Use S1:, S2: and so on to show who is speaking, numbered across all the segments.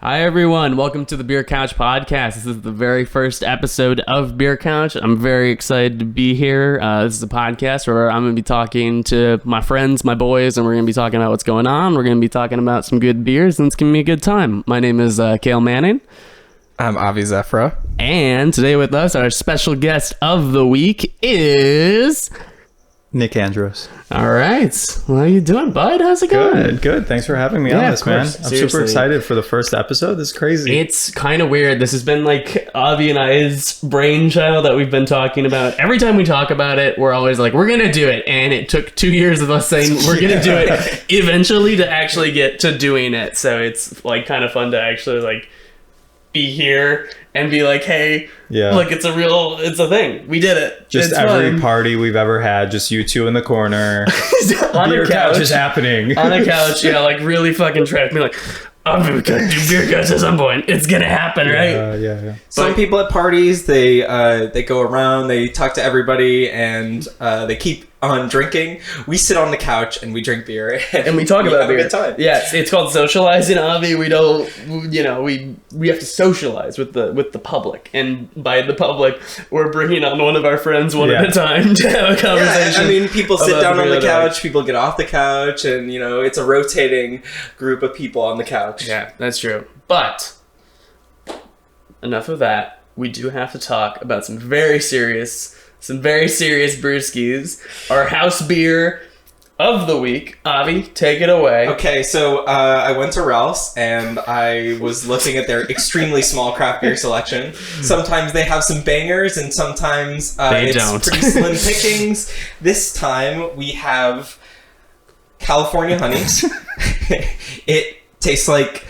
S1: Hi everyone, welcome to the Beer Couch Podcast. This is the very first episode of Beer Couch. I'm very excited to be here. This is a podcast where I'm going to be talking to my friends, my boys, and we're going to be talking about what's going on. We're going to be talking about some good beers, and it's going to be a good time. My name is Cale Manning.
S2: I'm Zephyra.
S1: And today with us, our special guest of the week is...
S3: Nick Andros.
S1: All right. Well, how you doing, bud? How's it going?
S3: Good. Thanks for having me on this, man. I'm
S1: Seriously.
S3: super excited for the first episode. This is crazy.
S1: It's kind of weird. This has been like Avi and I's brainchild that we've been talking about. Every time we talk about it, we're always like, we're going to do it. And it took 2 years of us saying we're going to do it eventually to actually get to doing it. So it's like kind of fun to actually like be here and be like, hey, like it's a thing. We did it.
S3: Just
S1: it's
S3: every
S1: fun.
S3: party we've ever had, just you two in the corner.
S1: On
S3: Beer
S1: a couch
S3: is happening.
S1: on a couch, yeah, like really fucking trash. Me like, I'm gonna do beer couch at some point. It's gonna happen, right?
S3: Yeah.
S2: Some people at parties, they go around, they talk to everybody, and they keep on drinking. We sit on the couch and we drink beer
S1: And we talk about
S2: have
S1: beer.
S2: a good time.
S1: Yeah, it's called socializing, Avi. We don't, we have to socialize with the public, and by the public, we're bringing on one of our friends one at a time to have a conversation.
S2: I mean, people sit
S1: about
S2: down
S1: the
S2: on the
S1: beer
S2: couch, people get off the couch, and it's a rotating group of people on the couch.
S1: Yeah, that's true. But enough of that. We do have to talk about some very serious brewskis. Our house beer of the week. Avi, take it away.
S2: Okay, so I went to Ralph's and I was looking at their extremely small craft beer selection. Sometimes they have some bangers and sometimes it's
S1: don't.
S2: pretty slim pickings. This time we have California honey. It tastes like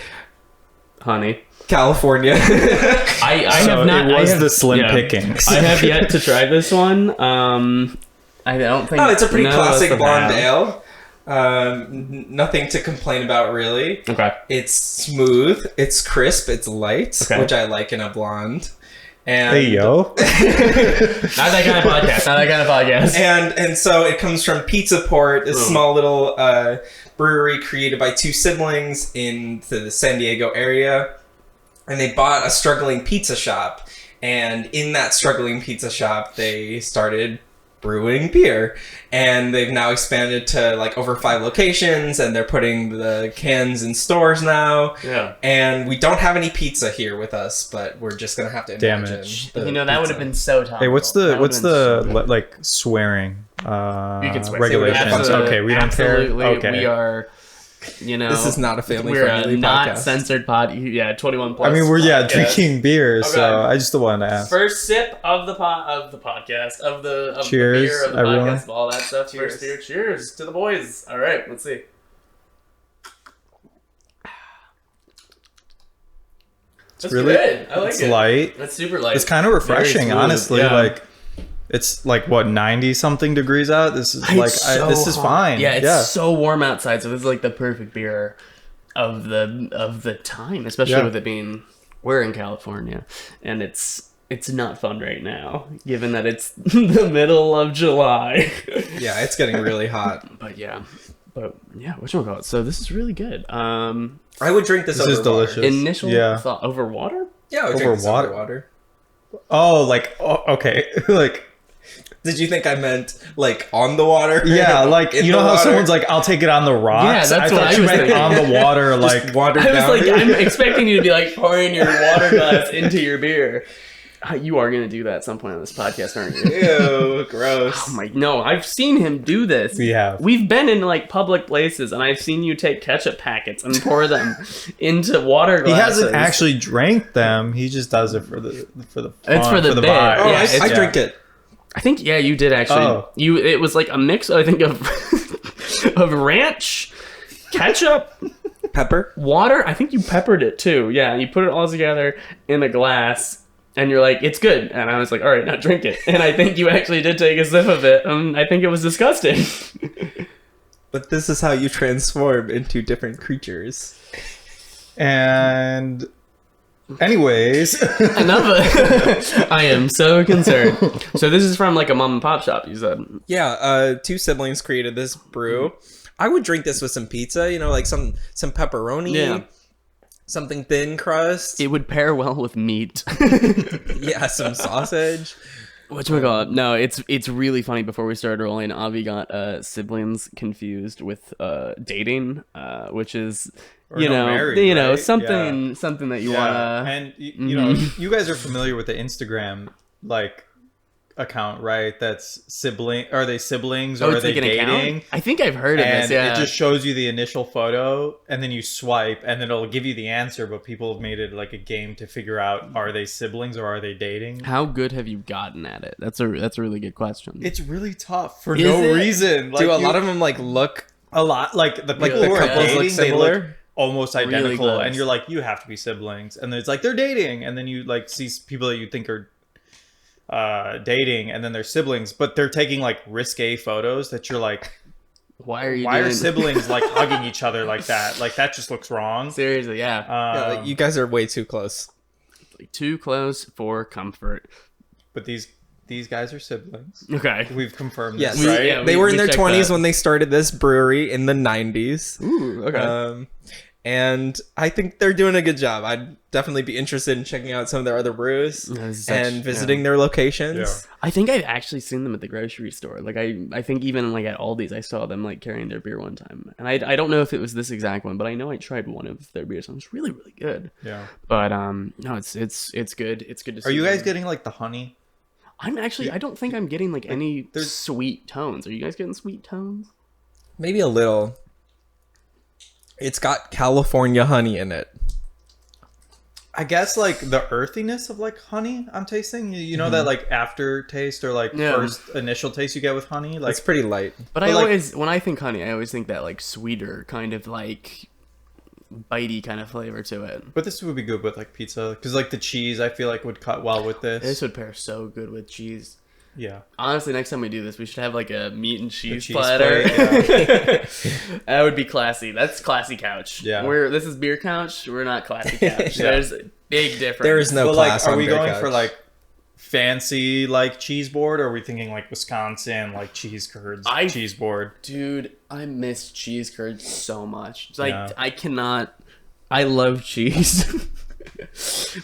S1: Honey.
S2: California.
S1: I
S3: So
S1: have not.
S3: it was
S1: I have,
S3: the slim pickings.
S1: I have yet to try this one. I don't think.
S2: Oh, it's a pretty
S1: none of us
S2: classic
S1: have
S2: blonde
S1: had.
S2: ale. Nothing to complain about, really.
S1: Okay.
S2: It's smooth, it's crisp, it's light,
S1: Okay.
S2: which I like in a blonde. And
S3: Hey, yo.
S1: Not that kind of podcast.
S2: and so it comes from Pizza Port, a small little brewery created by two siblings in the San Diego area. And they bought a struggling pizza shop. And in that struggling pizza shop, they started brewing beer. And they've now expanded to like over 5 locations. And they're putting the cans in stores now.
S1: Yeah.
S2: And we don't have any pizza here with us, but we're just going to have to
S3: Damn
S2: imagine.
S3: it.
S2: the
S1: That would have
S2: pizza.
S1: been so topical.
S3: Hey, what's
S1: That
S3: the
S1: would've been so good.
S3: like swearing
S1: You can swear.
S3: regulations?
S1: Absolutely.
S3: Okay, we don't care.
S1: Absolutely,
S3: Okay.
S1: we are.
S2: This is not a
S1: we're
S2: family-friendly
S1: a not
S2: podcast.
S1: censored pod. Yeah, 21 plus.
S3: I mean, we're
S1: podcast.
S3: drinking beer, so
S1: Okay.
S3: I just wanted to ask.
S1: First sip of the podcast of the
S3: Cheers,
S1: the beer of the
S3: everyone.
S1: podcast, of all that stuff. Cheers, beer. Cheers to the boys. All right, let's see. That's
S3: really
S1: good. I like
S3: it's
S1: it.
S3: light.
S1: That's super light.
S3: It's kind of refreshing,
S1: smooth,
S3: honestly.
S1: yeah.
S3: Like, it's like what 90 something degrees out. This is this is fine.
S1: Yeah, it's so warm outside, so this is like the perfect beer of the time, especially with it being we're in California, and it's not fun right now, given that it's the middle of July.
S2: Yeah, it's getting really hot.
S1: But whatchamacallit? So this is really good.
S2: I would drink this
S3: This
S2: over
S3: is delicious.
S2: water.
S1: Initial thought over water.
S2: Yeah, I would
S3: Over
S2: drink this
S3: water?
S2: over water.
S3: Okay. Like,
S2: Did you think I meant like on the water?
S3: yeah, like
S2: In
S3: you
S2: the
S3: know how
S2: water?
S3: someone's like, I'll take it on the rocks.
S1: Yeah, that's
S3: I
S1: what
S3: thought
S1: I
S3: you
S1: was
S3: meant
S1: thinking.
S3: on the water, like
S2: water
S1: I was
S2: down.
S1: like, I'm expecting you to be like pouring your water glass into your beer. You are gonna do that at some point on this podcast, aren't you?
S2: Ew, gross.
S1: Oh my, no, I've seen him do this.
S3: We have.
S1: We've been in like public places, and I've seen you take ketchup packets and pour them into water
S3: he
S1: glasses.
S3: hasn't actually drank them. He just does it for the fun,
S1: It's for the bit.
S3: vibe.
S2: Oh,
S1: Yeah,
S2: I drink it.
S1: I think you did actually.
S3: Oh.
S1: It was like a mix, I think, of of ranch, ketchup,
S2: Pepper?
S1: water. I think you peppered it too. Yeah, you put it all together in a glass. And you're like, it's good. And I was like, all right, now drink it. And I think you actually did take a sip of it. And I think it was disgusting.
S2: But this is how you transform into different creatures.
S3: And anyways,
S1: Enough. I am so concerned. So this is from like a mom and pop shop, you said.
S2: Yeah, two siblings created this brew. I would drink this with some pizza, like some pepperoni.
S1: Yeah.
S2: something thin crust.
S1: It would pair well with meat.
S2: Yeah, some sausage.
S1: Whatchamacallit? No, it's really funny. Before we started rolling, Avi got siblings confused with dating, which is
S3: Or not married, right?
S1: something that you wanna.
S3: And you know, you guys are familiar with the Instagram like account, right? That's sibling. Are they siblings or are they dating?
S1: I think I've heard of this.
S3: And
S1: Yeah,
S3: it just shows you the initial photo, and then you swipe, and then it'll give you the answer. But people have made it like a game to figure out: are they siblings or are they dating?
S1: How good have you gotten at it? That's a really good question.
S3: It's really tough for
S1: Is
S3: no
S1: it?
S3: reason. Like,
S2: Do a lot of them like look
S3: a lot like the people
S2: the
S3: who are
S2: couples
S3: dating,
S2: look
S3: they
S2: similar?
S3: look almost
S1: Really
S3: identical,
S1: close.
S3: and you're like, you have to be siblings, and then it's like they're dating, and then you like see people that you think are dating, and then they're siblings, but they're taking like risque photos that you're like,
S1: Why are you?
S3: why
S1: doing...
S3: are siblings like hugging each other like that? Like that just looks wrong.
S1: Seriously, yeah.
S2: Yeah, like, you guys are way too close.
S1: Like, too close for comfort.
S3: But these guys are siblings.
S1: Okay.
S3: We've confirmed
S2: Yes,
S3: this, right?
S1: Yeah,
S2: they were in
S1: we
S2: their
S1: checked
S2: 20s
S1: that.
S2: when they started this brewery in the 90s.
S1: Ooh. Okay.
S2: And I think they're doing a good job. I'd definitely be interested in checking out some of their other brews and visiting their locations.
S3: Yeah.
S1: I think I've actually seen them at the grocery store. Like I think even like at Aldi's, I saw them like carrying their beer one time, and I don't know if it was this exact one, but I know I tried one of their beers and it was really good.
S3: Yeah.
S1: But no, it's good. It's good to see.
S3: Are you guys
S1: them.
S3: getting like the honey?
S1: I'm actually. I don't think I'm getting like any
S3: there's-
S1: sweet tones. Are you guys getting sweet tones?
S2: Maybe a little. It's got California honey in it.
S3: I guess like the earthiness of like honey I'm tasting. You know that like aftertaste or like
S1: Yeah.
S3: first initial taste you get with honey? Like
S2: It's pretty light.
S1: But I
S3: like-
S1: always, when I think honey, I always think that like sweeter kind of like bitey kind of flavor to it.
S3: but this would be good with like pizza because like the cheese I feel like would cut well with this.
S1: This would pair so good with cheese.
S3: Yeah.
S1: Honestly, next time we do this, we should have like a meat and cheese,
S3: cheese
S1: platter.
S3: plate,
S1: That would be classy. That's classy couch.
S3: Yeah.
S1: This is beer couch. We're not classy couch.
S2: Yeah.
S1: There's a big difference.
S2: There is no
S3: But like,
S2: class
S3: are
S2: on
S3: we
S2: Beer
S3: going
S2: Couch.
S3: for like fancy like cheese board or are we thinking like Wisconsin like cheese curds cheese board?
S1: Dude, I miss cheese curds so much. It's like
S3: Yeah.
S1: I cannot. I love cheese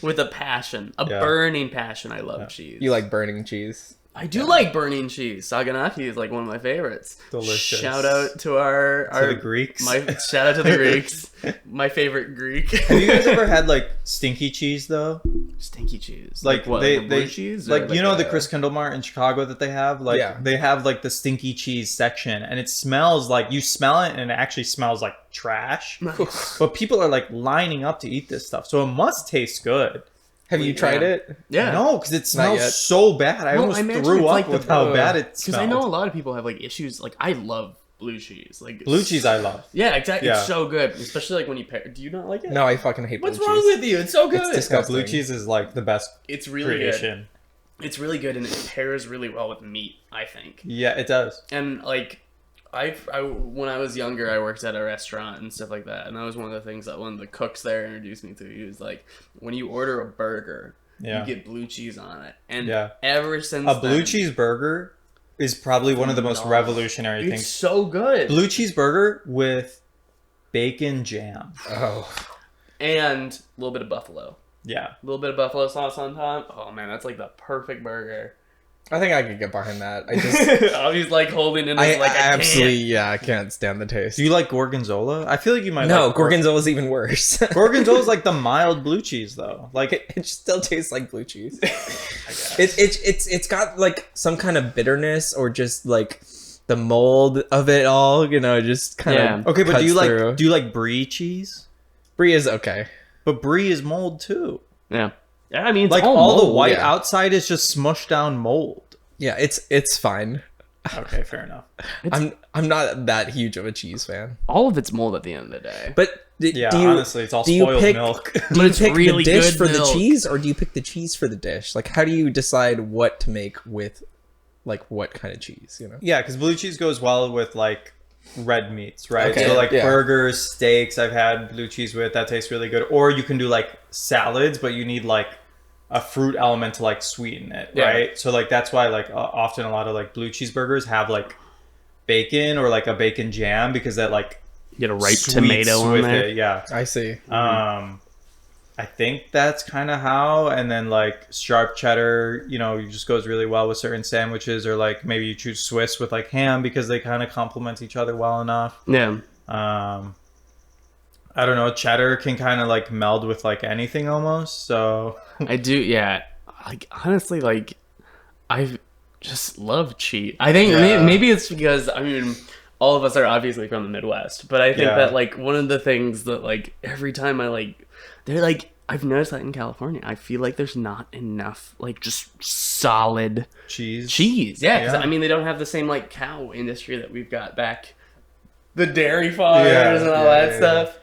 S1: with a passion, a
S3: Yeah.
S1: burning passion. I love cheese.
S2: You like burning cheese?
S1: I do like burning cheese. Saganaki is like one of my favorites.
S3: Delicious.
S1: Shout out to our
S3: the Greeks.
S1: Shout out to the Greeks. My favorite Greek.
S3: Have you guys ever had like stinky cheese though?
S1: Stinky cheese?
S3: Like
S1: what?
S3: they
S1: like a blue cheese? Or
S3: like you know the
S2: a-
S3: Chris Kendall Mart in Chicago that they have like
S2: Yeah.
S3: they have like the stinky cheese section and it smells like you smell it and it actually smells like trash.
S1: Nice.
S3: But people are like lining up to eat this stuff, so it must taste good.
S2: Have you tried it?
S1: Yeah.
S3: No, because it
S2: Not
S3: smells
S2: yet.
S3: so bad. I
S1: Well,
S3: almost
S1: I imagine
S3: threw
S1: it's
S3: up
S1: like the-
S3: with how bad it
S1: Because
S3: smelled.
S1: I know a lot of people have like issues. Like I love blue cheese. Like
S3: Blue cheese I love.
S1: Yeah, exactly.
S3: Yeah.
S1: It's so good, especially like when you pair. Do you not like it?
S2: No, I fucking hate
S1: What's
S2: blue
S1: wrong
S2: cheese.
S1: with you? It's so good.
S2: It's
S3: Yeah,
S2: disgusting.
S3: blue cheese is like the best
S1: It's really good.
S3: creation.
S1: It's really good, and it pairs really well with meat. I think.
S3: Yeah, it does.
S1: And like, I when I was younger, I worked at a restaurant and stuff like that, and that was one of the things that one of the cooks there introduced me to. He was like, when you order a burger,
S3: Yeah.
S1: you get blue cheese on it, and
S3: Yeah.
S1: ever since
S3: A blue
S1: then,
S3: cheese burger is probably one of the most
S1: phenomenal.
S3: revolutionary
S1: it's
S3: things.
S1: so good.
S3: Blue cheeseburger with bacon jam.
S2: Oh,
S1: And a little bit of buffalo.
S3: Yeah.
S1: A little bit of buffalo sauce on top. Oh man, that's like the perfect burger.
S2: I think I could get behind that. I just,
S1: I was like holding in
S2: I
S1: this, like I
S2: absolutely,
S1: can't.
S2: yeah, I can't stand the taste.
S3: Do you like gorgonzola? I feel like you might
S2: No,
S3: like
S2: gorgonzola's even worse.
S3: Gorgonzola is like the mild blue cheese though. Like
S2: It still tastes like blue cheese. It's got like some kind of bitterness or just like the mold of it all, you know, just kind of.
S3: okay, but
S2: through.
S3: do you like brie cheese?
S2: Brie is okay.
S3: But brie is mold too.
S1: Yeah. Yeah, I mean, it's
S3: Like
S1: all
S3: all the
S1: mold.
S3: white
S2: yeah.
S3: outside is just smushed down mold.
S2: Yeah, it's fine.
S3: Okay, fair enough.
S2: I'm not that huge of a cheese fan.
S1: All of it's mold at the end of the day.
S2: But
S3: Yeah,
S2: do you,
S3: honestly, it's all
S2: do you
S3: spoiled
S2: pick-
S3: milk.
S2: do
S1: But
S2: you
S1: it's
S2: pick
S1: really
S2: the dish
S1: good
S2: for the
S1: milk.
S2: cheese, or do you pick the cheese for the dish? Like, how do you decide what to make with, like, what kind of cheese? You know?
S3: Yeah, because blue cheese goes well with like red meats, right?
S2: Okay,
S3: So like
S2: yeah.
S3: burgers, steaks, I've had blue cheese with. That tastes really good. Or you can do like salads, but you need like a fruit element to like sweeten it,
S1: Yeah.
S3: right? So like that's why like often a lot of like blue cheeseburgers have like bacon or like a bacon jam because that like
S1: Get a ripe
S3: sweets
S1: tomato on
S3: with
S1: there.
S3: it. Yeah.
S2: I see.
S3: I think that's kind of how. And then like sharp cheddar, just goes really well with certain sandwiches, or like maybe you choose Swiss with like ham because they kind of complement each other well enough.
S1: Yeah.
S3: I don't know. Cheddar can kind of like meld with like anything almost. So
S1: I do. Yeah. Like honestly, like I just love cheese. I think maybe it's because all of us are obviously from the Midwest, but I think that like one of the things that like every time they're like, I've noticed that in California, I feel like there's not enough like just solid
S3: cheese.
S1: Yeah, because they don't have the same like cow industry that we've got back, the dairy farms and all that stuff.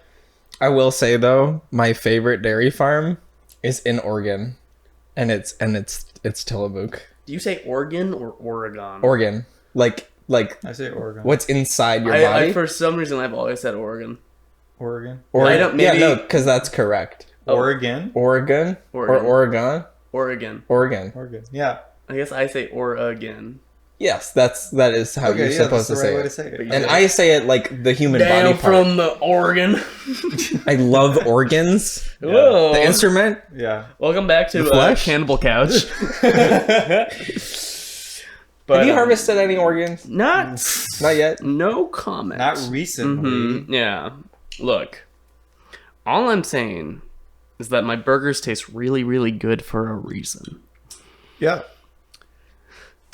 S2: I will say though, my favorite dairy farm is in Oregon, and it's Tillamook.
S1: Do you say Oregon or Oregon?
S2: Oregon, like
S3: I say Oregon.
S2: What's inside your body?
S1: For some reason, I've always said Oregon.
S3: Oregon.
S1: I don't. Maybe...
S2: Yeah, no, because that's correct.
S3: Oregon.
S2: Oregon. Or Oregon.
S3: Oregon. Yeah.
S1: I guess I say Oregon.
S2: Yes, that is how you're supposed to say it.
S3: Way to say it.
S2: And I say it like the human body part.
S1: from the Oregon.
S2: I love organs.
S1: Whoa.
S2: The instrument.
S3: Yeah.
S1: Welcome back to Cannibal Couch.
S2: But, have you harvested any organs?
S1: Not
S2: yet.
S1: No comment.
S3: Not recently.
S1: Mm-hmm. Yeah. Look, all I'm saying is that my burgers taste really, really good for a reason.
S3: Yeah.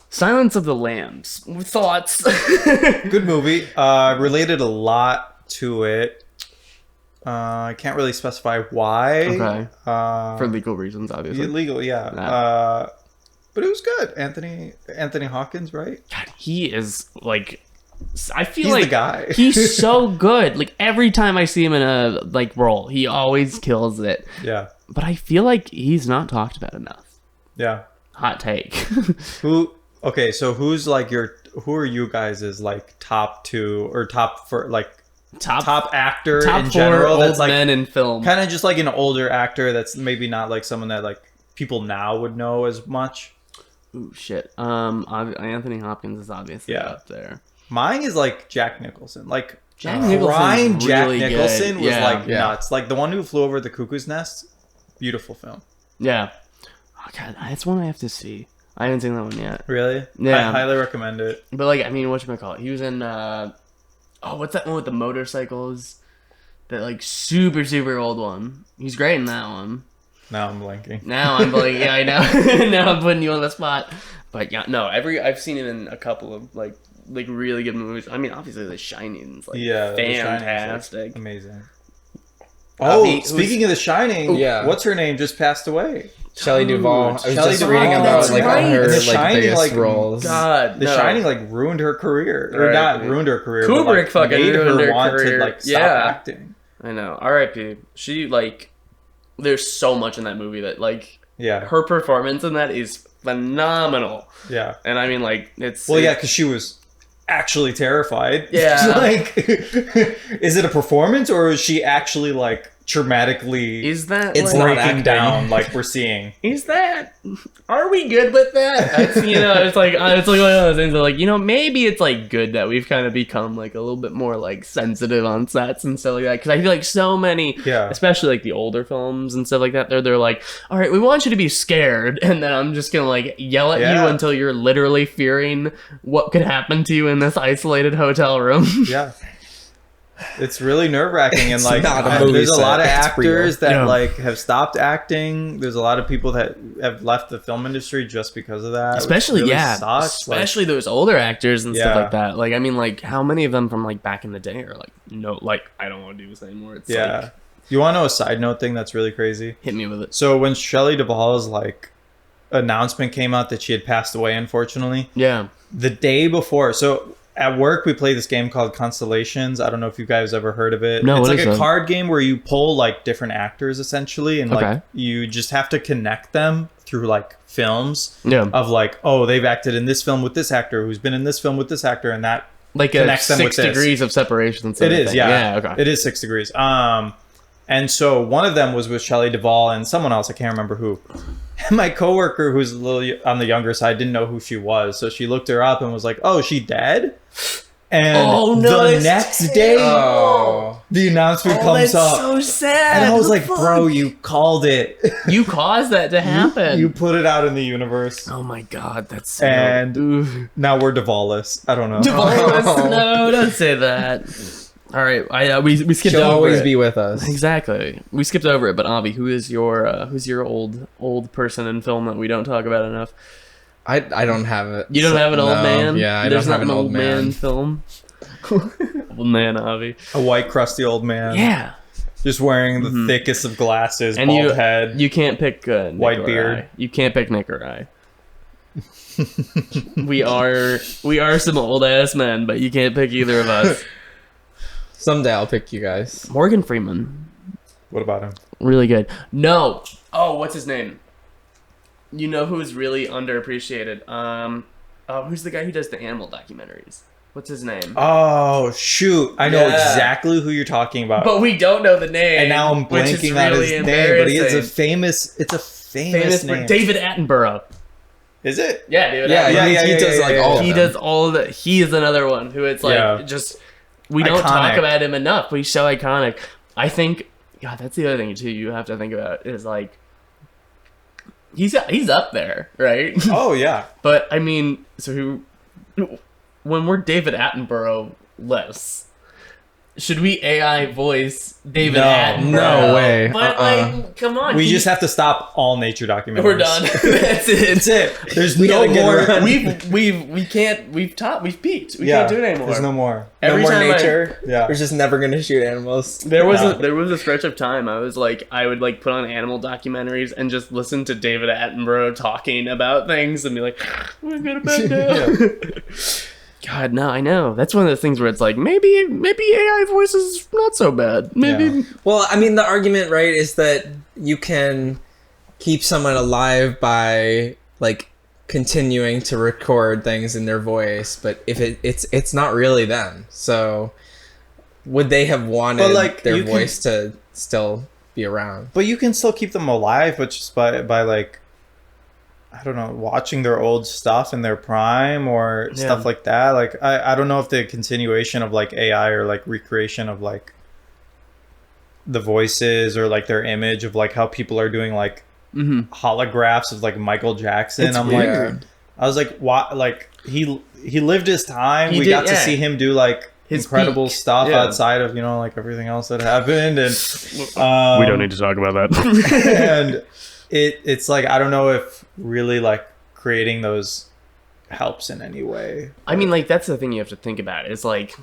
S1: Silence of the Lambs. Thoughts?
S3: Good movie. Related a lot to it. I can't really specify why.
S1: Okay. For legal reasons, obviously.
S3: Legal, yeah. Nah. But it was good. Anthony Hopkins, right?
S1: God, he is like, I feel
S3: he's
S1: like
S3: the guy.
S1: He's so good. Like every time I see him in a like role, he always kills it.
S3: Yeah.
S1: But I feel like he's not talked about enough.
S3: Yeah.
S1: Hot take.
S3: Okay, so who are you guys' like top two or top for like top actor
S1: top
S3: in general?
S1: Old men in film.
S3: Kind of just like an older actor that's maybe not like someone that like people now would know as much.
S1: Ooh, shit. Anthony Hopkins is obviously up there.
S3: Mine is like Jack Nicholson. Like
S1: Jack Nicholson
S3: was like nuts. Like The One Who Flew Over the Cuckoo's Nest. Beautiful film.
S1: Yeah. Oh god, that's one I have to see. I haven't seen that one yet.
S3: Really?
S1: Yeah.
S3: I highly recommend it.
S1: But like, whatchamacallit? He was in what's that one with the motorcycles? That like super, super old one. He's great in that one.
S3: Now I'm blanking.
S1: Yeah, I know. Now I'm putting you on the spot. But yeah, no, I've seen him in a couple of like really good movies. I mean, obviously The Shining's like fantastic.
S3: Like, amazing. Oh, speaking of The Shining, what's her name just passed away?
S2: Shelley Duvall. I was just reading about like all her like biggest roles.
S1: God,
S3: The Shining like ruined her career, or not ruined her career.
S1: Kubrick
S3: but, like,
S1: fucking
S3: made
S1: ruined her
S3: want
S1: career.
S3: to like stop acting.
S1: I know. R.I.P. She like, there's so much in that movie that like, her performance in that is phenomenal.
S3: Yeah,
S1: and I mean like it's
S3: because she was actually terrified.
S1: Yeah,
S3: like, is it a performance or is she actually like traumatically
S1: is that
S2: it's
S3: breaking
S2: not
S3: down like we're seeing?
S1: Are we good with that? It's like one of those things that like, maybe it's like good that we've kind of become like a little bit more like sensitive on sets and stuff like that, because I feel like so many especially like the older films and stuff like that, they're like, all right, we want you to be scared, and then I'm just gonna like yell at you until you're literally fearing what could happen to you in this isolated hotel room.
S3: It's really nerve-wracking, and like there's a lot of actors that like have stopped acting. There's a lot of people that have left the film industry just because of that.
S1: Especially
S3: really sucks.
S1: Especially those older actors and stuff like that. Like I mean, like how many of them from like back in the day are like, no, like I don't want to do this anymore. It's like,
S3: you want to know a side note thing that's really crazy?
S1: Hit me with it.
S3: So when Shelley Duvall's like announcement came out that she had passed away, unfortunately, the day before, so. At work, we play this game called Constellations. I don't know if you guys ever heard of it.
S1: No,
S3: it's like a card game where you pull like different actors essentially, and like you just have to connect them through like films of like, oh, they've acted in this film with this actor, who's been in this film with this actor, and that
S1: like
S3: connects them with
S1: 6 degrees of separation.
S3: It is, it is 6 degrees. And so one of them was with Shelley Duvall and someone else, I can't remember who. And my coworker, who's a little on the younger side, didn't know who she was, so she looked her up and was like, "Oh, is she dead?" And the next day, the announcement comes
S1: that's
S3: up.
S1: So sad.
S3: And I was like, bro, you called it.
S1: You caused that to happen.
S3: You put it out in the universe.
S1: Oh my god, that's so...
S3: And now we're Dvalis. I don't know.
S1: Dvalis? No, don't say that. All right, we skipped
S2: She'll
S1: over
S2: always
S1: it.
S2: be with us.
S1: Exactly. We skipped over it, but Avi, who's your old person in film that we don't talk about enough?
S2: I don't have it.
S1: You don't have an old man?
S2: Yeah, I
S1: There's
S2: don't have
S1: not
S2: an old man
S1: film. Old man, Avi.
S3: A white, crusty old man.
S1: Yeah.
S3: Just wearing the thickest of glasses, and bald head.
S1: You can't pick Nick
S3: white beard.
S1: You can't pick Nick or I. we are some old ass men, but you can't pick either of us.
S2: Someday I'll pick you guys.
S1: Morgan Freeman.
S3: What about him?
S1: Really good. No. Oh, what's his name? You know who's really underappreciated? Who's the guy who does the animal documentaries? What's his name?
S3: Oh, shoot. I know exactly who you're talking about.
S1: But we don't know the name.
S3: And now I'm blanking on his name, but it's a famous name.
S1: David Attenborough.
S3: Is it?
S1: Yeah, David
S2: Attenborough. He does like all of them.
S1: He does all of the... He is another one who it's like just... We don't talk about him enough, but he's so iconic. I think... God, that's the other thing, too, you have to think about is like... He's up there, right?
S3: Oh, yeah.
S1: But, I mean, so when we're David Attenborough less, should we AI voice David Attenborough?
S3: No way.
S1: But, like, come on.
S3: We just have to stop all nature documentaries.
S1: We're done. That's it.
S3: There's no more.
S1: We've peaked. We can't do it anymore.
S3: There's no more.
S2: No more nature.
S3: Yeah.
S2: We're just never gonna shoot animals.
S1: There was a stretch of time I would like put on animal documentaries and just listen to David Attenborough talking about things and be like, we're gonna bed now. God, no, I know. That's one of those things where it's like, maybe AI voice is not so bad. Maybe.
S2: Yeah. Well, I mean, the argument, right, is that you can keep someone alive by like continuing to record things in their voice, but if it's not really them. So would they have wanted their voice to still be around?
S3: But you can still keep them alive, but just by like, I don't know, watching their old stuff in their prime or stuff like that. Like, I don't know if the continuation of like AI or like recreation of like the voices or like their image of like how people are doing like holographs of like Michael Jackson.
S1: It's
S3: I'm
S1: weird.
S3: like, I was like, what? Like he lived his time. We got to see him do like his incredible stuff outside of, you know, like everything else that happened. And
S1: we don't need to talk about that.
S3: And it's like, I don't know if really like creating those helps in any way.
S1: I mean, like, that's the thing you have to think about is like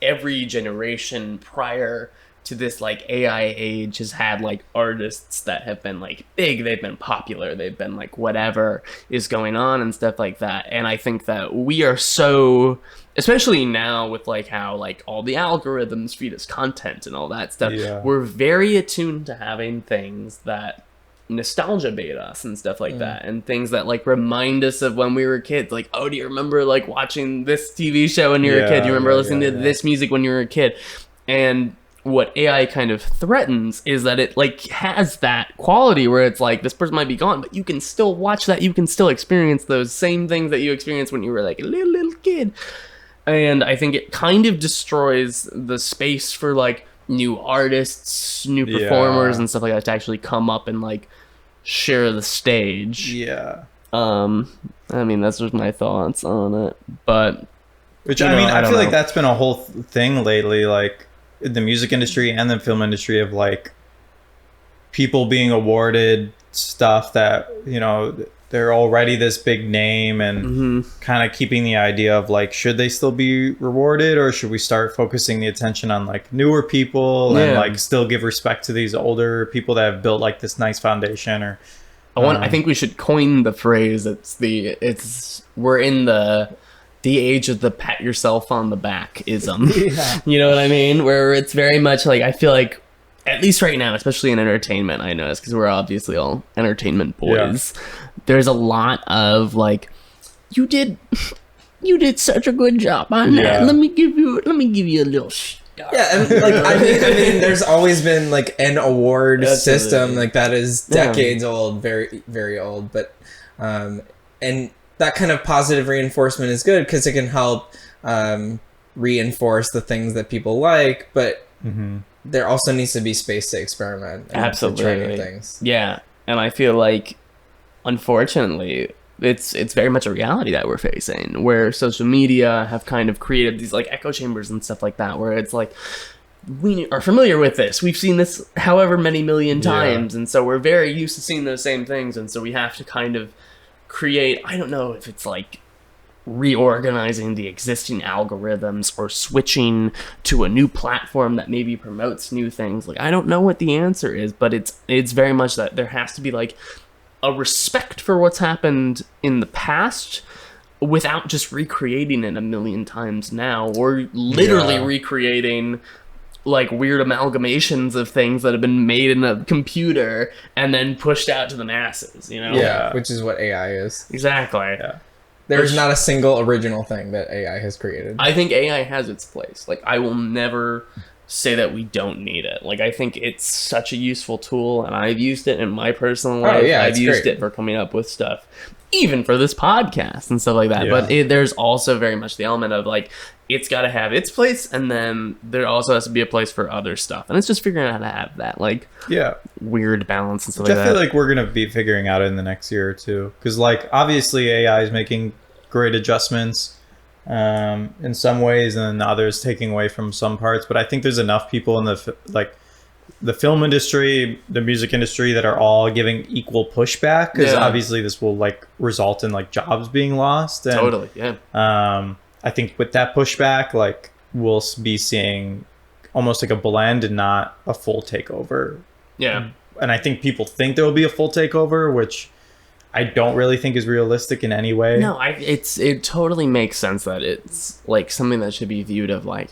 S1: every generation prior to this like AI age has had like artists that have been like big, they've been popular, they've been like whatever is going on and stuff like that. And I think that we are so, especially now with like how like all the algorithms feed us content and all that stuff, we're very attuned to having things that nostalgia bait us and stuff like that, and things that like remind us of when we were kids. Like, oh, do you remember like watching this TV show when you were a kid? Do you remember listening to this music when you were a kid? And what AI kind of threatens is that it like has that quality where it's like this person might be gone, but you can still watch that, you can still experience those same things that you experienced when you were like a little kid. And I think it kind of destroys the space for like new artists, new performers and stuff like that to actually come up and like share the stage. I mean, that's just my thoughts on it, but
S3: which I mean, I feel like that's been a whole thing lately, like in the music industry and the film industry, of like people being awarded stuff that, you know, they're already this big name, and kind of keeping the idea of like, should they still be rewarded, or should we start focusing the attention on like newer people and like still give respect to these older people that have built like this nice foundation? Or
S1: I think we should coin the phrase. We're in the age of the pat yourself on the back ism. You know what I mean? Where it's very much like, I feel like, at least right now, especially in entertainment, I notice, because we're obviously all entertainment boys, there's a lot of like, you did such a good job on that. Let me give you a little star.
S2: Yeah, and like I mean, there's always been like an award system like that is decades old, very very old, but and that kind of positive reinforcement is good because it can help reinforce the things that people like, but there also needs to be space to experiment. And
S1: absolutely.
S2: to try new things.
S1: Yeah, and I feel like, unfortunately, it's very much a reality that we're facing, where social media have kind of created these like echo chambers and stuff like that, where it's like, we are familiar with this, we've seen this however many million times, and so we're very used to seeing those same things, and so we have to kind of create, I don't know if it's like reorganizing the existing algorithms or switching to a new platform that maybe promotes new things. Like, I don't know what the answer is, but it's very much that there has to be like a respect for what's happened in the past without just recreating it a million times now, or literally recreating like weird amalgamations of things that have been made in a computer and then pushed out to the masses, you know?
S2: Yeah, which is what AI is.
S1: Exactly.
S3: Yeah.
S2: There's not a single original thing that AI has created.
S1: I think AI has its place. Like, I will never say that we don't need it. Like, I think it's such a useful tool, and I've used it in my personal life. I've used it for coming up with stuff, even for this podcast and stuff like that. But there's also very much the element of like, it's got to have its place, and then there also has to be a place for other stuff, and it's just figuring out how to have that like weird balance and stuff like that.
S3: I feel like we're gonna be figuring out in the next year or two, because like obviously AI is making great adjustments in some ways, and then others taking away from some parts. But I think there's enough people in the film industry, the music industry, that are all giving equal pushback, because obviously this will like result in like jobs being lost. And,
S1: totally, yeah.
S3: I think with that pushback, like we'll be seeing almost like a blend and not a full takeover.
S1: Yeah.
S3: And I think people think there will be a full takeover, which I don't really think is realistic in any way.
S1: No, it totally makes sense that it's like something that should be viewed of like,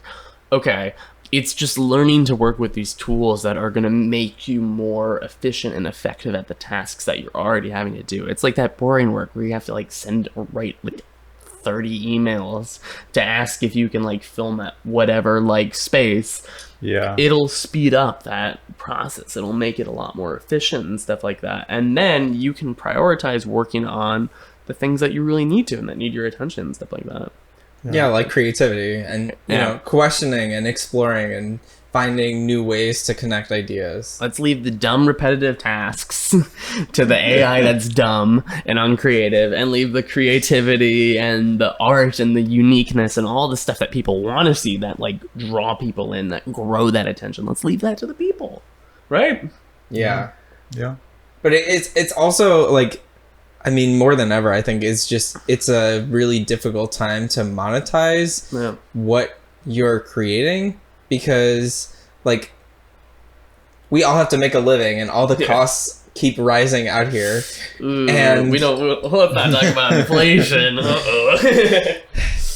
S1: okay, it's just learning to work with these tools that are going to make you more efficient and effective at the tasks that you're already having to do. It's like that boring work where you have to like send or write like 30 emails to ask if you can like film at whatever like space.
S3: Yeah,
S1: it'll speed up that process. It'll make it a lot more efficient and stuff like that, and then you can prioritize working on the things that you really need to and that need your attention and stuff like that.
S2: Yeah, like creativity and you know, questioning and exploring and finding new ways to connect ideas.
S1: Let's leave the dumb repetitive tasks to the AI that's dumb and uncreative, and leave the creativity and the art and the uniqueness and all the stuff that people want to see, that like draw people in, that grow that attention. Let's leave that to the people, right?
S2: Yeah.
S3: Yeah.
S2: But it's also like, I mean, more than ever, I think it's a really difficult time to monetize what you're creating, because like we all have to make a living and all the costs keep rising out here.
S1: Ooh,
S2: and
S1: let's not talk about inflation.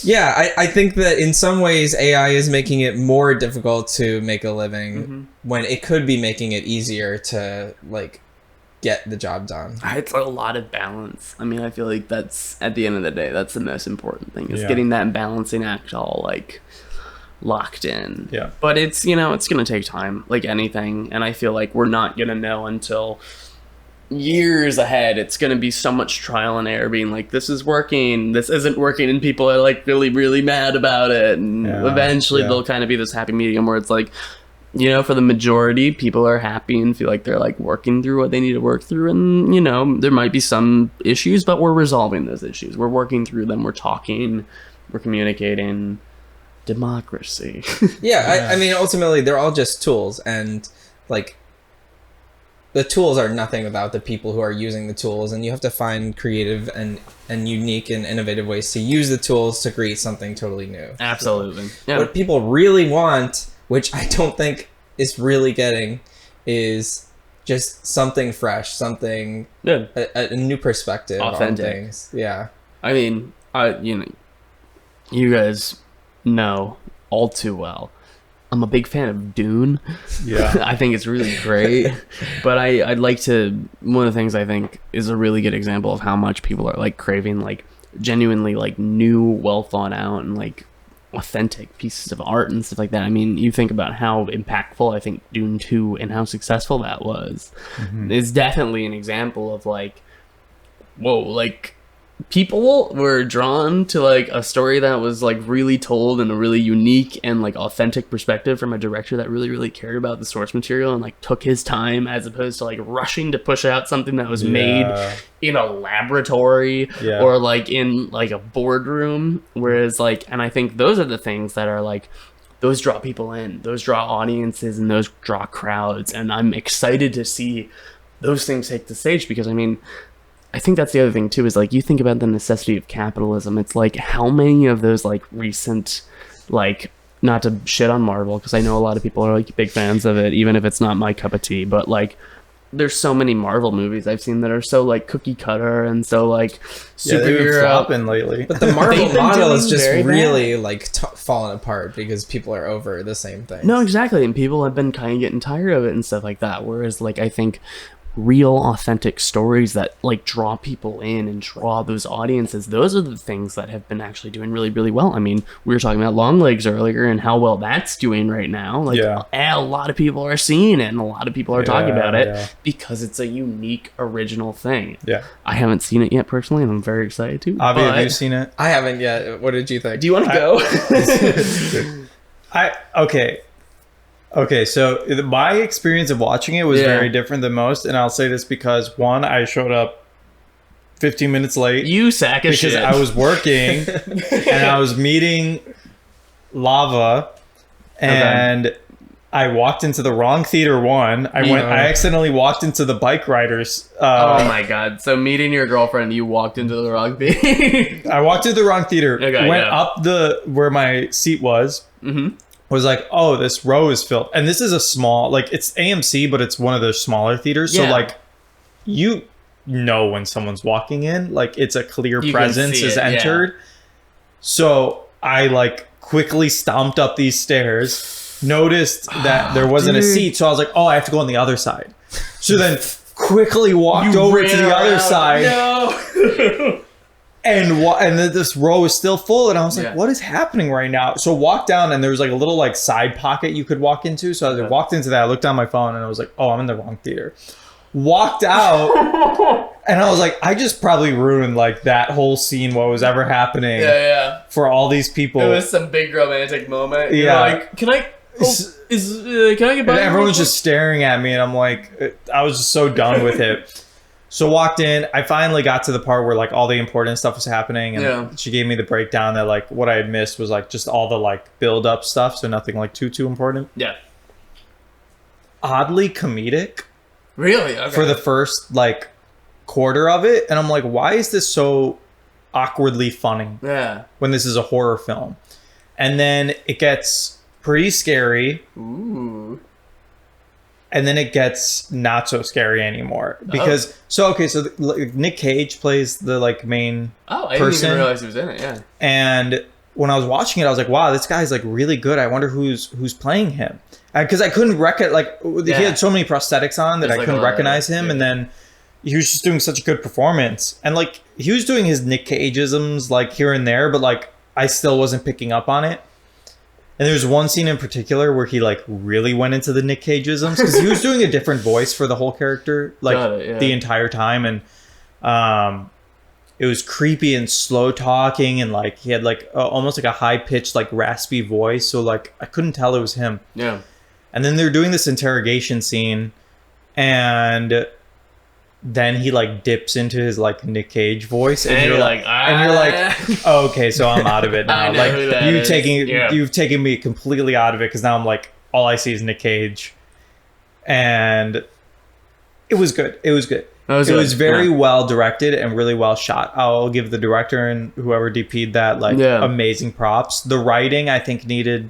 S2: Yeah, I think that in some ways AI is making it more difficult to make a living when it could be making it easier to like get the job done.
S1: It's a lot of balance. I mean, I feel like that's, at the end of the day, that's the most important thing, is getting that balancing act all like locked in.
S3: Yeah.
S1: But it's, you know, it's gonna take time, like anything, and I feel like we're not gonna know until years ahead. It's gonna be so much trial and error, being like, this is working, this isn't working, and people are like really, really mad about it, and eventually there'll kind of be this happy medium where it's like, you know, for the majority, people are happy and feel like they're like working through what they need to work through, and you know, there might be some issues, but we're resolving those issues, we're working through them, we're talking, we're communicating. Democracy.
S2: I mean, ultimately they're all just tools, and like the tools are nothing without the people who are using the tools, and you have to find creative and unique and innovative ways to use the tools to create something totally new.
S1: Absolutely.
S2: So, what people really want, which I don't think is really getting, is just something fresh, something a new perspective,
S1: authentic
S2: on things. Yeah.
S1: I mean, you know, you guys know all too well, I'm a big fan of Dune.
S3: Yeah.
S1: I think it's really great. But I'd like to, one of the things I think is a really good example of how much people are like craving like genuinely like new, well thought out and like authentic pieces of art and stuff like that. I mean, you think about how impactful I think Dune 2 and how successful that was. Mm-hmm. It's definitely an example of like, whoa, like people were drawn to like a story that was like really told in a really unique and like authentic perspective from a director that really cared about the source material and like took his time, as opposed to like rushing to push out something that was made in a laboratory or like in like a boardroom. Whereas like, and I think those are the things that are like, those draw people in, those draw audiences, and those draw crowds. And I'm excited to see those things take the stage, because I mean, I think that's the other thing too, is like, you think about the necessity of capitalism. It's like, how many of those like recent, like, not to shit on Marvel, because I know a lot of people are like big fans of it, even if it's not my cup of tea, but like, there's so many Marvel movies I've seen that are so like cookie cutter and so like
S3: superhero flopping lately.
S2: But the Marvel model is just really like falling apart because people are over the same thing.
S1: No, exactly, and people have been kind of getting tired of it and stuff like that. Whereas like, I think real authentic stories that like draw people in and draw those audiences, those are the things that have been actually doing really well. I mean, we were talking about Longlegs earlier and how well that's doing right now. Like a lot of people are seeing it, and a lot of people are talking about it because it's a unique original thing. I haven't seen it yet personally, and I'm very excited to.
S3: Avi, have you seen it?
S2: I haven't yet. What did you think?
S1: Do you want to
S3: go? Okay, so my experience of watching it was very different than most, and I'll say this because, one, I showed up 15 minutes late.
S1: You sack of shit.
S3: Because I was working, and I was meeting Lava, and I walked into the wrong theater, I accidentally walked into the bike riders.
S1: Oh my god. So meeting your girlfriend, you walked into the wrong theater.
S3: I walked into the wrong theater, went up where my seat was, was like, oh, this row is filled. And this is a small, like, it's AMC, but it's one of those smaller theaters. So, like, you know when someone's walking in. Like, it's a clear presence is entered. So, I, like, quickly stomped up these stairs, noticed that there wasn't a seat. So, I was like, oh, I have to go on the other side. So, then quickly walked over to the other side. No. And then this row is still full, and I was like, what is happening right now? So walked down, and there was like a little like side pocket you could walk into. So I walked into that, I looked on my phone, and I was like, oh, I'm in the wrong theater. Walked out, and I was like, I just probably ruined like that whole scene, what was ever happening for all these people.
S1: It was some big romantic moment. You're like, can I get by?
S3: And everyone's just staring at me, and I'm like, I was just so done with it. So walked in, I finally got to the part where like all the important stuff was happening, and she gave me the breakdown that like what I had missed was like just all the like build up stuff, so nothing like too important. Oddly comedic.
S1: Really? Okay.
S3: For the first like quarter of it, and I'm like, why is this so awkwardly funny? When this is a horror film. And then it gets pretty scary.
S1: Ooh.
S3: And then it gets not so scary anymore because Nick Cage plays the like main
S1: I
S3: person.
S1: Didn't even realize he was in it.
S3: And when I was watching it, I was like, wow, this guy's like really good. I wonder who's playing him, because I couldn't he had so many prosthetics on that I couldn't recognize him. And then he was just doing such a good performance, and like he was doing his Nick Cage-isms like here and there, but like I still wasn't picking up on it. And there's one scene in particular where he like really went into the Nick Cage-isms, because he was doing a different voice for the whole character like the entire time, and it was creepy and slow talking, and like he had like almost like a high pitched like raspy voice, so like I couldn't tell it was him. And then they're doing this interrogation scene, and then he like dips into his like Nick Cage voice, and you're like, oh, okay, so I'm out of it now. Like you've taken me completely out of it, because now I'm like, all I see is Nick Cage. And it was good. It was very well directed and really well shot. I'll give the director and whoever DP'd that like amazing props. The writing I think needed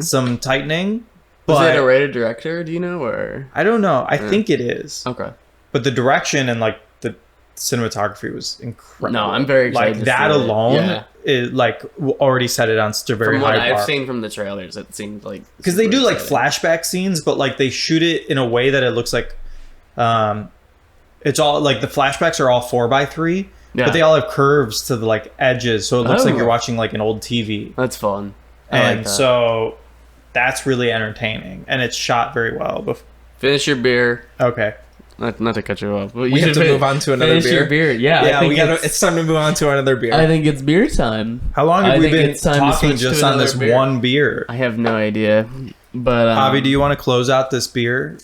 S3: some tightening.
S1: Was it a rated director? Do you know, or
S3: I don't know. I think it is.
S1: Okay.
S3: But the direction and like the cinematography was incredible.
S1: No, I'm very excited.
S3: Like that alone, it like already set it on such a very high bar. From what
S1: I've seen from the trailers, it seemed like,
S3: because they do like flashback scenes, but like they shoot it in a way that it looks like, it's all like the flashbacks are all 4:3, but they all have curves to the like edges, so it looks like you're watching like an old TV.
S1: That's fun.
S3: And so that's really entertaining, and it's shot very well.
S1: Finish your beer.
S3: Okay.
S1: not to cut you off, but
S2: we have to move on to another beer.
S1: Your beer. Yeah,
S2: it's time to move on to another beer.
S1: I think it's beer time.
S3: How long have we been talking just on this one beer?
S1: I have no idea. But
S3: Avi, do you want to close out this beer?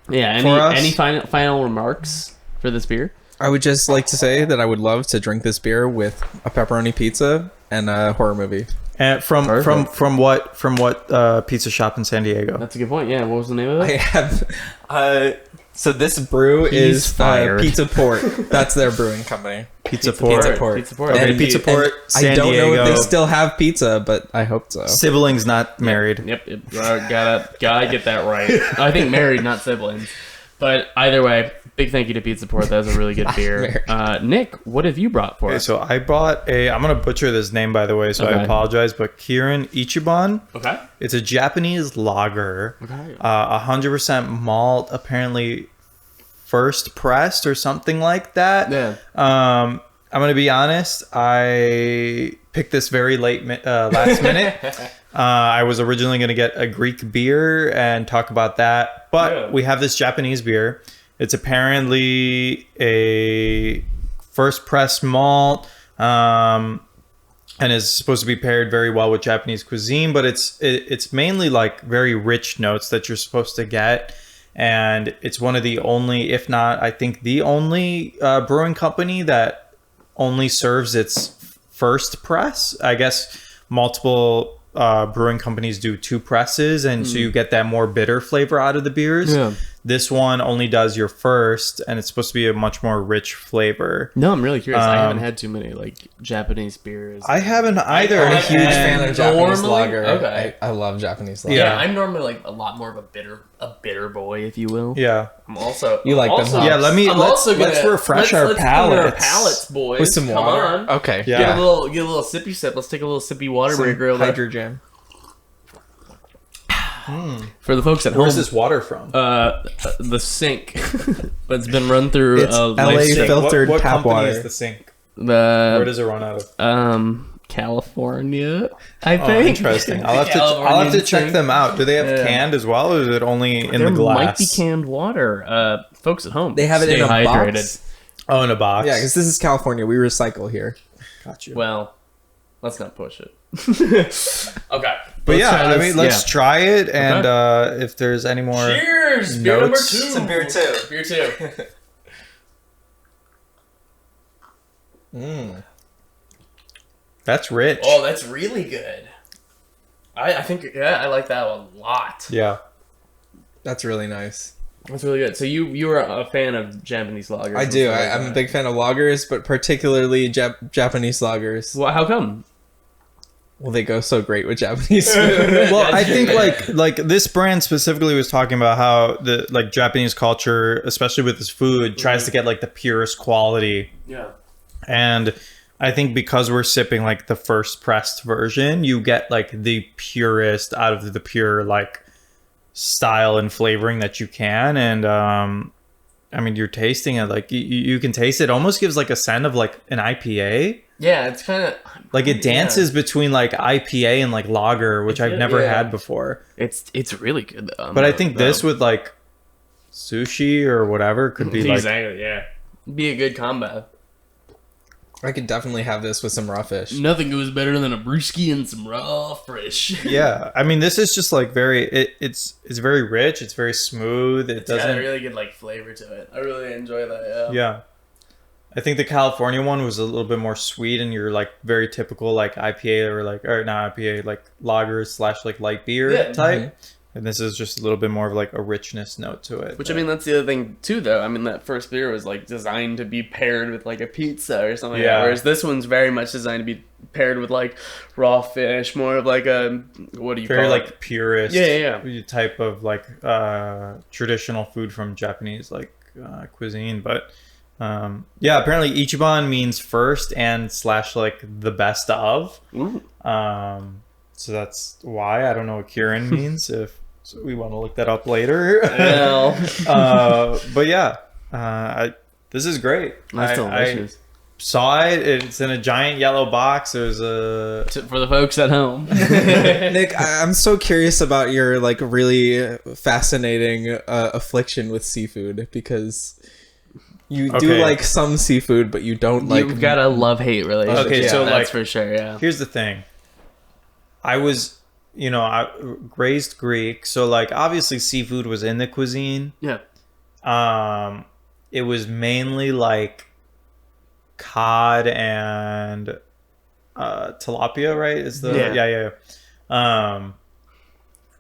S1: Yeah. Any final remarks for this beer?
S2: I would just like to say that I would love to drink this beer with a pepperoni pizza and a horror movie.
S3: And from what pizza shop in San Diego?
S1: That's a good point. Yeah. What was the name of it?
S2: I have. So this brew is Pizza Port. That's their brewing company.
S3: Pizza Port.
S2: Okay, Pizza Port.
S3: San
S2: I don't
S3: Diego.
S2: know if they still have pizza, but I hope so.
S3: Siblings not married.
S1: Yep. Gotta get that right. I think married, not siblings. But either way, big thank you to Pizza Port. That was a really good beer. Nick, what have you brought for us?
S3: So I bought I'm going to butcher this name, by the way, so I apologize, but Kirin Ichiban.
S1: Okay.
S3: It's a Japanese lager.
S1: Okay.
S3: 100% malt, apparently first pressed or something like that.
S1: Yeah.
S3: I'm going to be honest. I picked this very late last minute. I was originally going to get a Greek beer and talk about that, but we have this Japanese beer. It's apparently a first pressed malt, and is supposed to be paired very well with Japanese cuisine, but it's mainly like very rich notes that you're supposed to get. And it's one of the only, if not, I think the only brewing company that only serves its first press. I guess multiple brewing companies do two presses, and so you get that more bitter flavor out of the beers. Yeah. This one only does your first, and it's supposed to be a much more rich flavor.
S1: No, I'm really curious. I haven't had too many like Japanese beers.
S3: I haven't either.
S2: I'm a huge fan of Japanese lager.
S1: Okay.
S2: I love Japanese lager.
S1: Yeah, I'm normally like a lot more of a bitter boy, if you will.
S3: Yeah.
S1: I'm also
S2: you like them.
S3: Yeah, let's refresh our palates,
S1: boys.
S2: With some water.
S1: Come on.
S2: Okay.
S3: Yeah.
S1: Get a little sippy sip. Let's take a little sippy water break real quick.
S2: Hydrogen.
S1: For the folks at home,
S3: where's this water from?
S1: The sink that's been run through
S2: it's LA filtered
S3: what
S2: tap
S3: company
S2: water.
S3: is the sink? Where does it run out of?
S1: California, I think.
S3: Interesting. I'll have to check them out. Do they have canned as well, or is it only in the glass?
S1: There might be canned water. Folks at home,
S2: they have it in a
S1: hydrated.
S2: box.
S3: Oh, in a box.
S2: Yeah, because this is California. We recycle here.
S3: Gotcha.
S1: Well, let's not push it. Okay.
S3: But let's try it, and if there's any more
S1: cheers,
S3: notes.
S1: Beer number 2.
S2: Some beer 2.
S1: Beer 2.
S3: That's rich.
S1: Oh, that's really good. I think I like that a lot.
S3: Yeah.
S2: That's really nice.
S1: That's really good. So you are a fan of Japanese lagers?
S2: I do. I'm a big fan of lagers, but particularly Japanese lagers.
S1: Well, how come?
S2: Well, they go so great with Japanese food.
S3: Well, I think like this brand specifically was talking about how the like Japanese culture, especially with this food, tries to get like the purest quality.
S1: Yeah.
S3: And I think because we're sipping like the first pressed version, you get like the purest out of the pure like style and flavoring that you can. And I mean, you're tasting it like you can taste it. Almost gives like a scent of like an IPA.
S1: Yeah, it's kind of
S3: like it dances between like IPA and like lager, which I've never had before.
S1: It's really good though.
S3: But I think this with like sushi or whatever could be
S1: exactly be a good combo.
S2: I could definitely have this with some raw fish.
S1: Nothing goes better than a brewski and some raw fish.
S3: Yeah, I mean, this is just like it's very rich. It's very smooth. It's got
S1: a really good like flavor to it. I really enjoy that.
S3: Yeah. I think the California one was a little bit more sweet, and you're like very typical like IPA or not IPA, like lager / like light beer type. Mm-hmm. And this is just a little bit more of like a richness note to it.
S1: Which I mean, that's the other thing too, though. I mean, that first beer was like designed to be paired with like a pizza or something. Yeah. Like that, whereas this one's very much designed to be paired with like raw fish, more of like a what do you
S3: very
S1: call
S3: like
S1: it?
S3: Purist type of like traditional food from Japanese like cuisine. But apparently Ichiban means first and / like the best of. Ooh. So that's why. I don't know what Kirin means. If so, we want to look that up later.
S1: Well.
S3: But yeah, this is great.
S1: That's delicious.
S3: saw it. It's in a giant yellow box. There's a
S1: for the folks at home.
S2: Nick, I'm so curious about your like really fascinating affliction with seafood, because you do like some seafood, but you don't like.
S1: You've got a love-hate relationship.
S3: Okay, so
S1: that's
S3: like
S1: for sure. Yeah.
S3: Here's the thing. I was, I raised Greek, so like obviously seafood was in the cuisine.
S1: Yeah.
S3: It was mainly like cod and tilapia, right? Is the yeah.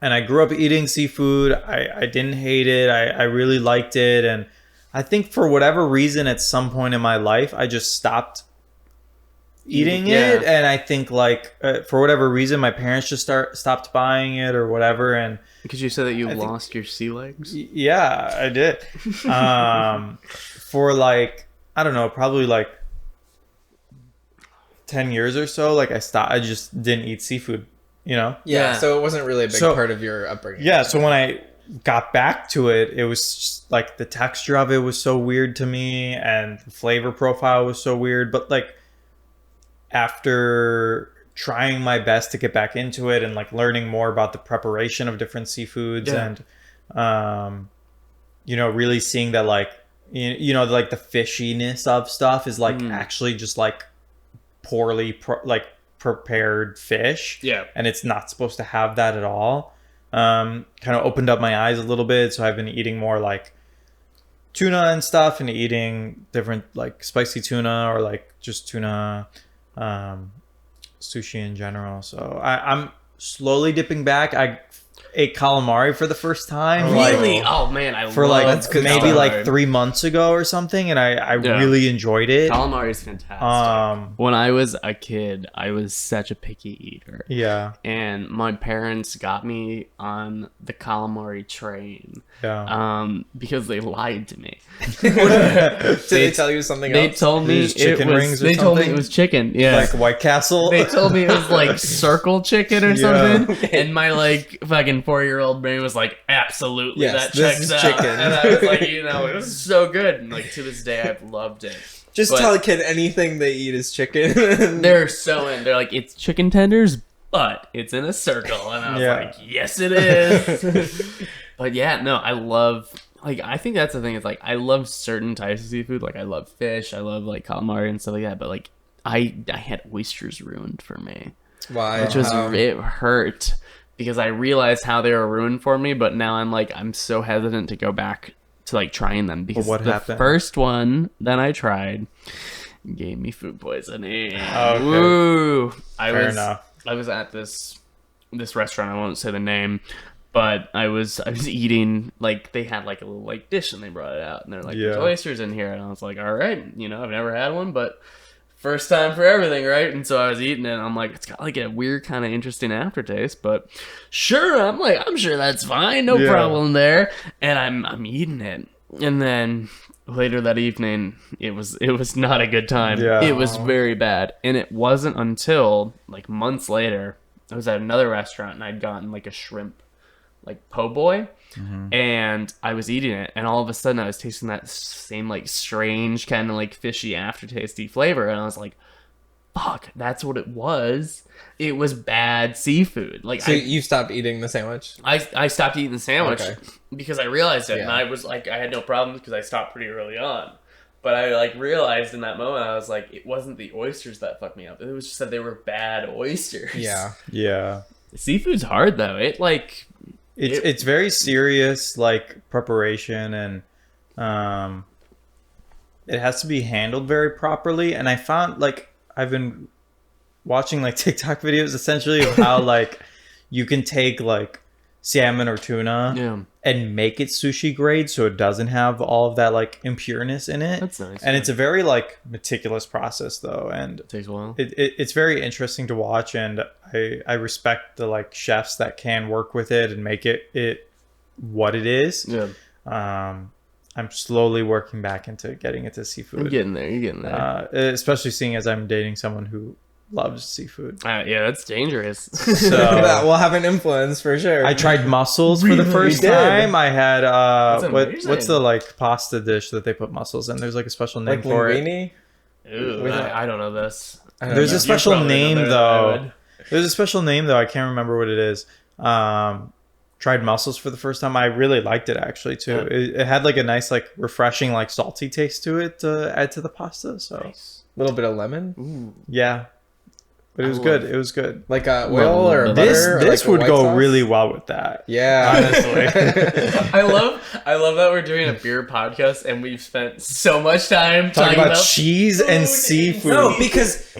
S3: And I grew up eating seafood. I didn't hate it. I really liked it, and I think for whatever reason, at some point in my life, I just stopped eating it. And I think like for whatever reason, my parents just stopped buying it or whatever. And
S1: because you said that you lost your sea legs.
S3: Yeah, I did. For like, I don't know, probably like 10 years or so, like I just didn't eat seafood,
S2: Yeah, so it wasn't really a big part of your upbringing.
S3: Yeah, so when I got back to it, it was just like the texture of it was so weird to me, and the flavor profile was so weird. But like after trying my best to get back into it and like learning more about the preparation of different seafoods and really seeing that like like the fishiness of stuff is like actually just like poorly prepared fish, and it's not supposed to have that at all. Kind of opened up my eyes a little bit, so I've been eating more like tuna and stuff, and eating different like spicy tuna or like just tuna, sushi in general. So I'm slowly dipping back. I ate calamari for the first time.
S1: Really? Oh man, I
S3: for
S1: love
S3: like maybe
S1: calamari.
S3: like 3 months ago or something, and I really enjoyed it.
S1: Calamari is fantastic. When I was a kid, I was such a picky eater.
S3: Yeah.
S1: And my parents got me on the calamari train.
S3: Yeah.
S1: Because they lied to me.
S2: Did they tell you something else?
S1: They told me
S3: chicken rings or
S1: They told me
S3: something?
S1: it was chicken. Yeah.
S3: Like White Castle.
S1: They told me it was like circle chicken or something, and my like fucking 4-year-old brain was like, absolutely, that checks out.
S2: Chicken.
S1: And I was like, it was so good, and like to this day, I've loved it.
S2: Just tell a kid anything they eat is chicken.
S1: They're so in. They're like, it's chicken tenders, but it's in a circle, and I was like, yes, it is. But yeah, no, I love. Like, I think that's the thing. Is like, I love certain types of seafood. Like, I love fish. I love like calamari and stuff like that. But like, I had oysters ruined for me.
S2: Why?
S1: Which was it hurt. Because I realized how they were ruined for me, but now I'm so hesitant to go back to like trying them, because
S3: what happened?
S1: First one that I tried gave me food poisoning.
S3: Okay.
S1: Woo!
S3: Fair enough.
S1: I was at this restaurant. I won't say the name, but I was eating, like, they had like a little like dish and they brought it out and they're like, there's oysters in here, and I was like, all right, I've never had one, but first time for everything, right? And so I was eating it, and I'm like, it's got like a weird kind of interesting aftertaste, but sure, I'm sure that's fine, no problem there. And I'm eating it, and then later that evening, it was not a good time.
S3: Yeah.
S1: It was very bad, and it wasn't until like months later, I was at another restaurant and I'd gotten like a shrimp, like po' boy. And I was eating it, and all of a sudden I was tasting that same like strange kind of like fishy aftertasty flavor, and I was like, fuck, that's what it was. It was bad seafood. Like,
S2: so you stopped eating the sandwich?
S1: I stopped eating the sandwich because I realized it, and I was like, I had no problems because I stopped pretty early on. But I like realized in that moment, I was like, it wasn't the oysters that fucked me up. It was just that they were bad oysters.
S3: Yeah.
S1: Seafood's hard though.
S3: It's very serious, like, preparation, and it has to be handled very properly. And I found, like, I've been watching like TikTok videos essentially of how like you can take like salmon or tuna and make it sushi grade, so it doesn't have all of that like impureness in it.
S1: That's nice.
S3: And it's a very like meticulous process though, and
S1: it takes a while.
S3: It's very interesting to watch, and I respect the like chefs that can work with it and make it what it is. I'm slowly working back into getting into seafood.
S1: You're getting there.
S3: Especially seeing as I'm dating someone who loves seafood.
S1: Yeah, that's dangerous.
S3: So
S2: that will have an influence for sure.
S3: I tried mussels for the first time. I had what's the like pasta dish that they put mussels in? There's like a special name
S2: like
S3: for
S2: linguine?
S3: it.
S1: Ooh, I don't know this.
S3: There's a special name though. There's a special name though. I can't remember what it is. Tried mussels for the first time. I really liked it actually too. Yeah. It had like a nice, like refreshing, like salty taste to it to add to the pasta. So a
S2: little bit of lemon.
S3: Ooh. Yeah, but it was good. It was good.
S2: Like a oil or butter.
S3: This
S2: or
S3: would go
S2: sauce?
S3: Really well with that.
S2: Yeah,
S1: honestly. I love that we're doing a beer podcast and we've spent so much time talking about
S3: cheese and seafood.
S2: No, because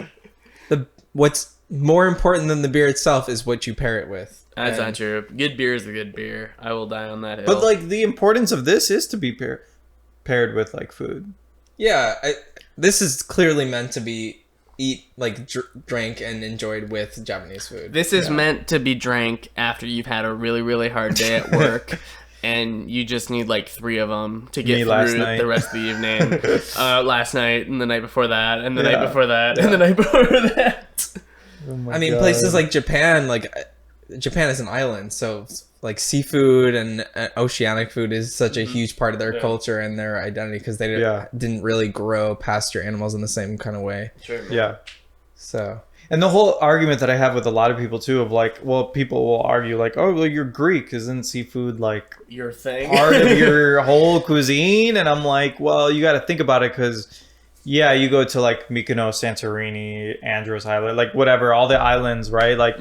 S2: what's more important than the beer itself is what you pair it with.
S1: That's not true. Good beer is a good beer. I will die on that hill.
S3: But like the importance of this is to be paired with like food.
S2: Yeah, this is clearly meant to be drank and enjoyed with Japanese food.
S1: This is meant to be drank after you've had a really, really hard day at work. And you just need like 3 of them to get through the rest of the evening. Last night and the night before that and the night before that and the night before that.
S2: Oh I mean, God. Places like Japan, Japan is an island, so like seafood and oceanic food is such a huge part of their culture and their identity because they didn't really grow pasture animals in the same kind of way.
S1: Sure.
S3: Yeah.
S2: So.
S3: And the whole argument that I have with a lot of people too of like, well, people will argue like, oh, well, you're Greek, isn't seafood like
S1: your thing,
S3: part of your whole cuisine? And I'm like, well, you got to think about it because, yeah, you go to like Mykonos, Santorini, Andros Island, like whatever, all the islands, right? Like,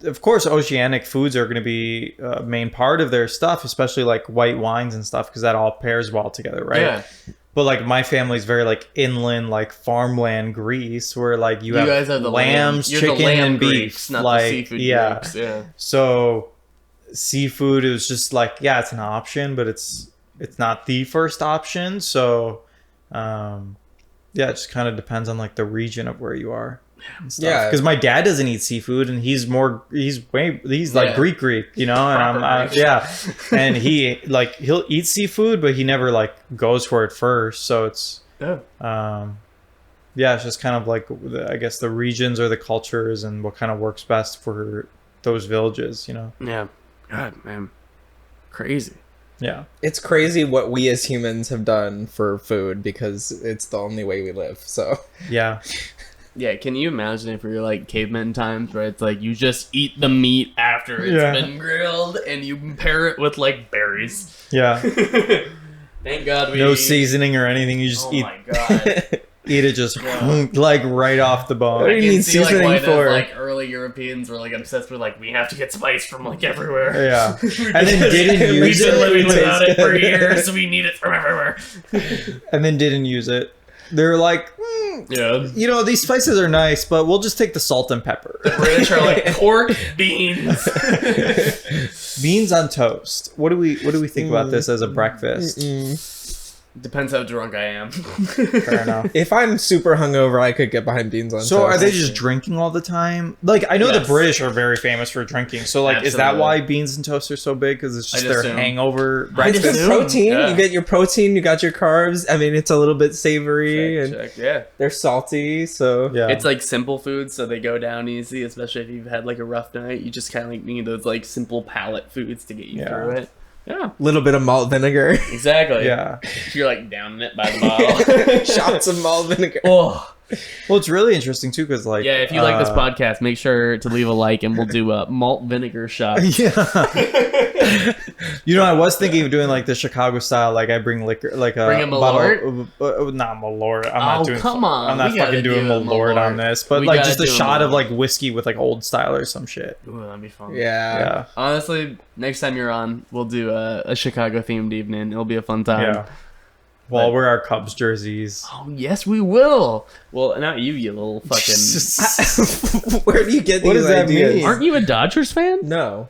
S3: of course, oceanic foods are going to be a main part of their stuff, especially like white wines and stuff, because that all pairs well together, right? Yeah. But like my family's very like inland, like farmland Greece, where like you have the lambs, chicken, and beef,
S1: Greeks, not
S3: like
S1: the seafood Greeks. Yeah.
S3: So seafood is just like it's an option, but it's not the first option. So it just kind of depends on like the region of where you are. Yeah, because my dad doesn't eat seafood, and he's like Greek, you know, and and he'll eat seafood, but he never like goes for it first. So it's it's just kind of like I guess the regions or the cultures and what kind of works best for those villages, you know.
S1: Yeah, God, man, crazy.
S3: Yeah,
S2: it's crazy what we as humans have done for food because it's the only way we live. So
S3: yeah.
S1: Yeah, can you imagine if we were like caveman times where it's like you just eat the meat after it's been grilled and you pair it with like berries?
S3: Yeah.
S1: Thank God we
S3: no seasoning or anything. You just eat.
S1: Oh my God.
S3: Eat it just like right off the bone.
S2: What do you need seasoning
S1: like,
S2: for?
S1: Like early Europeans were like obsessed with like we have to get spice from like everywhere.
S3: Yeah. And then didn't use it.
S1: We've been living without it for years, so we need it from everywhere.
S3: And then didn't use it. They're like, you know, these spices are nice, but we'll just take the salt and pepper.
S1: The British are like pork, beans,
S3: beans on toast. What do we think about this as a breakfast?
S1: Depends how drunk I am.
S3: Fair enough.
S2: If I'm super hungover, I could get behind beans on toast.
S3: So are they just drinking all the time? Like, I know the British are very famous for drinking. So, like, is that why beans and toast are so big? Because it's just their hangover breakfast?
S2: It's good protein. Yeah. You get your protein, you got your carbs. I mean, it's a little bit savory.
S1: Yeah.
S2: They're salty, so...
S3: Yeah.
S1: It's, like, simple foods, so they go down easy, especially if you've had, like, a rough night. You just kind of, like, need those, like, simple palate foods to get you through it. Yeah.
S2: Little bit of malt vinegar.
S1: Exactly.
S3: Yeah.
S1: You're like downing it by the bottle.
S2: Shots of malt vinegar.
S1: Oh.
S3: Well, it's really interesting too, because like
S1: if you like this podcast, make sure to leave a like, and we'll do a malt vinegar shot.
S3: Yeah. You know, I was thinking of doing like the Chicago style. Like I bring liquor, like a
S1: Malort.
S3: Not Malort. I'm not doing.
S1: Come on.
S3: I'm not fucking doing Malort on this. But like just a shot of like whiskey with like old style or some shit.
S1: Ooh, that'd be fun.
S2: Yeah.
S1: Honestly, next time you're on, we'll do a Chicago themed evening. It'll be a fun time.
S3: Yeah. Well, wear our Cubs jerseys.
S1: Oh, yes, we will. Well, not you little fucking...
S2: Where do you get these ideas?
S3: Mean?
S1: Aren't you a Dodgers fan?
S2: No.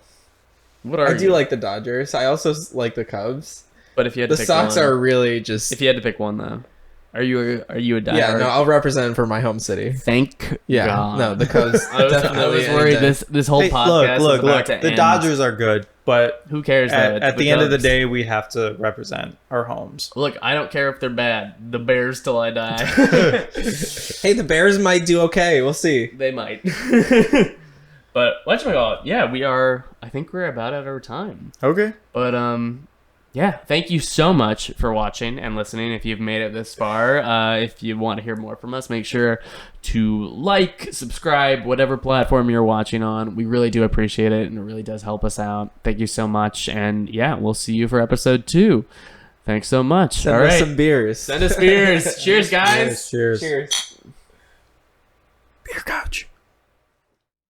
S1: What are you?
S2: I do like the Dodgers. I also like the Cubs.
S1: But if you had to
S2: pick
S1: one...
S2: The Sox are really just...
S1: If you had to pick one, though. Are you a diehard?
S2: Yeah, no, I'll represent for my home city.
S1: Thank God.
S2: No, the Cubs.
S1: I was worried this whole podcast
S3: look.
S1: To
S3: the
S1: end.
S3: Dodgers are good, but
S1: who cares?
S3: At the end of the day, we have to represent our homes.
S1: Look, I don't care if they're bad. The Bears till I die.
S2: Hey, the Bears might do okay. We'll see.
S1: They might. But whatchamacallit? Yeah, we are. I think we're about at our time.
S3: Okay.
S1: But yeah, thank you so much for watching and listening. If you've made it this far, if you want to hear more from us, make sure to like, subscribe, whatever platform you're watching on. We really do appreciate it, and it really does help us out. Thank you so much. And yeah, we'll see you for episode 2. Thanks so much.
S2: Send us some beers.
S1: Send us beers. Cheers, guys.
S3: Cheers.
S2: Cheers.
S3: Beer couch.